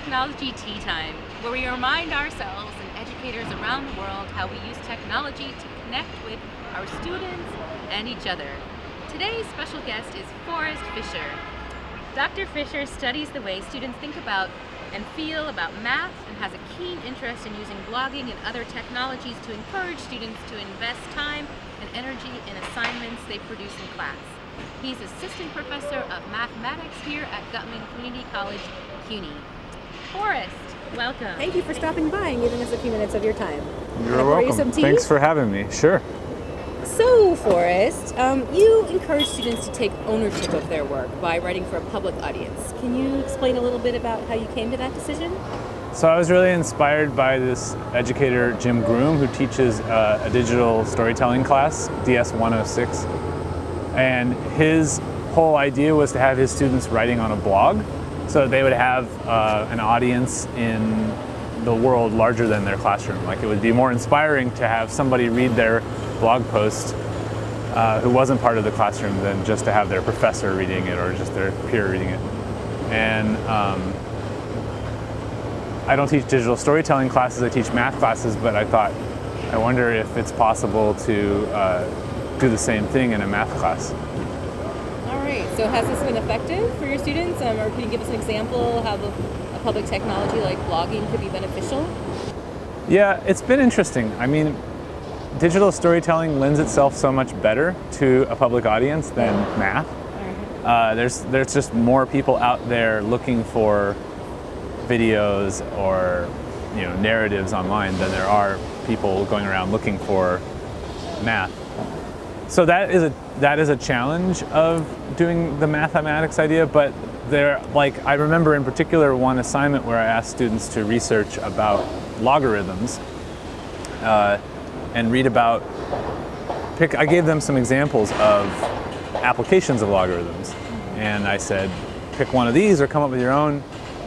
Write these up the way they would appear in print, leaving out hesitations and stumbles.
Technology Teatime, where we remind ourselves and educators around the world how we use technology to connect with our students and each other. Today's special guest is Forrest Fisher. Dr. Fisher studies the way students think about and feel about math and has a keen interest in using blogging and other technologies to encourage students to invest time and energy in assignments they produce in class. He's assistant professor of mathematics here at Guttman Community College, CUNY. Forrest, welcome. Thank you for stopping by and giving us a few minutes of your time. You're welcome. Thanks for having me. Sure. So, Forrest, you encourage students to take ownership of their work by writing for a public audience. Can you explain a little bit about how you came to that decision? So I was really inspired by this educator, Jim Groom, who teaches a digital storytelling class, DS 106. And his whole idea was to have his students writing on a blog, so they would have an audience in the world larger than their classroom. Like, it would be more inspiring to have somebody read their blog post who wasn't part of the classroom than just to have their professor reading it or just their peer reading it. And I don't teach digital storytelling classes, I teach math classes, but I wonder if it's possible to do the same thing in a math class. All right, so has this been effective for your students? Or can you give us an example how a public technology like blogging could be beneficial? Yeah, it's been interesting. I mean, digital storytelling lends itself so much better to a public audience than math. There's just more people out there looking for videos or narratives online than there are people going around looking for math. So that is a challenge of doing the mathematics idea, but I remember in particular one assignment where I asked students to research about logarithms and read about, I gave them some examples of applications of logarithms. And I said, pick one of these or come up with your own,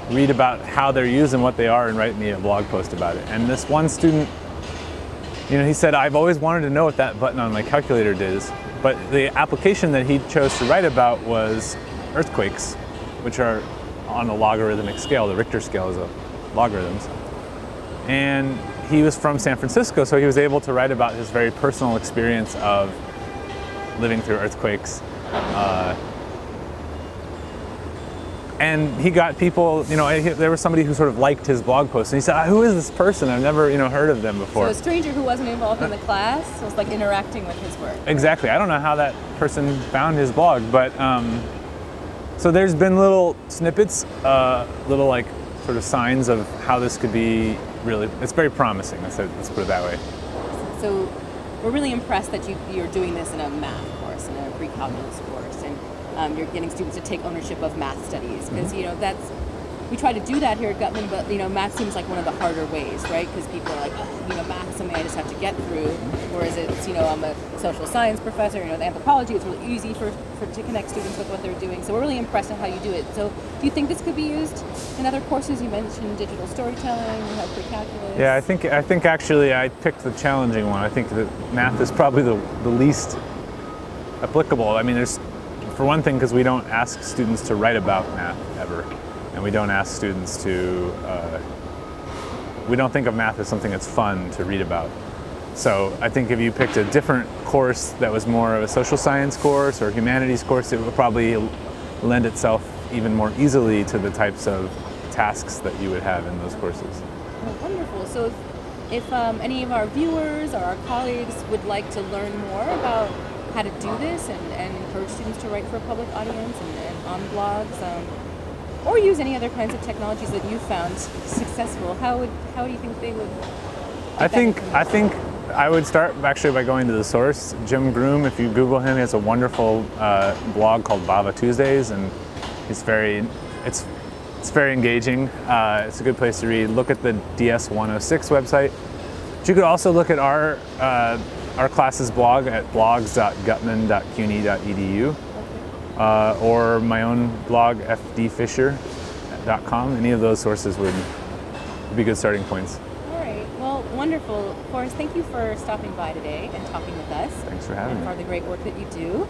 read about how they're used and what they are, and write me a blog post about it. And this one student, he said, I've always wanted to know what that button on my calculator does. But the application that he chose to write about was earthquakes, which are on a logarithmic scale. The Richter scale is logarithms. And he was from San Francisco, so he was able to write about his very personal experience of living through earthquakes. And he got people, there was somebody who sort of liked his blog post, and he said, who is this person? I've never, heard of them before. So a stranger who wasn't involved in the class was like interacting with his work. Exactly. I don't know how that person found his blog, but so there's been little snippets, little sort of signs of how this could be really, it's very promising, let's put it that way. So we're really impressed that you're doing this in a math course, in a pre-calculus course, and you're getting students to take ownership of math studies, because we try to do that here at Guttman, but math seems like one of the harder ways, right? Because people are like, math is something I just have to get through, whereas it's I'm a social science professor, the anthropology, it's really easy to connect students with what they're doing. So we're really impressed in how you do it. So do you think this could be used in other courses? You mentioned digital storytelling, you have pre-calculus. Yeah, I think actually I picked the challenging one. I think that math is probably the least applicable. I mean, for one thing, because we don't ask students to write about math ever, and we don't ask students to, we don't think of math as something that's fun to read about. So I think if you picked a different course that was more of a social science course or humanities course, it would probably lend itself even more easily to the types of tasks that you would have in those courses. Oh, wonderful. So if any of our viewers or our colleagues would like to learn more about how to do this and encourage students to write for a public audience and on blogs, or use any other kinds of technologies that you found successful, how do you think they would? I think I would start actually by going to the source. Jim Groom, if you Google him, he has a wonderful blog called Bava Tuesdays, and it's very engaging. It's a good place to read. Look at the DS 106 website. But you could also look at our class's blog at blogs.guttman.cuny.edu, or my own blog, fdfisher.com. Any of those sources would be good starting points. All right. Well, wonderful. Forrest, thank you for stopping by today and talking with us. Thanks for having me. And for the great work that you do.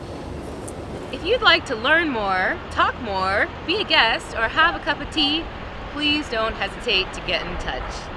If you'd like to learn more, talk more, be a guest, or have a cup of tea, please don't hesitate to get in touch.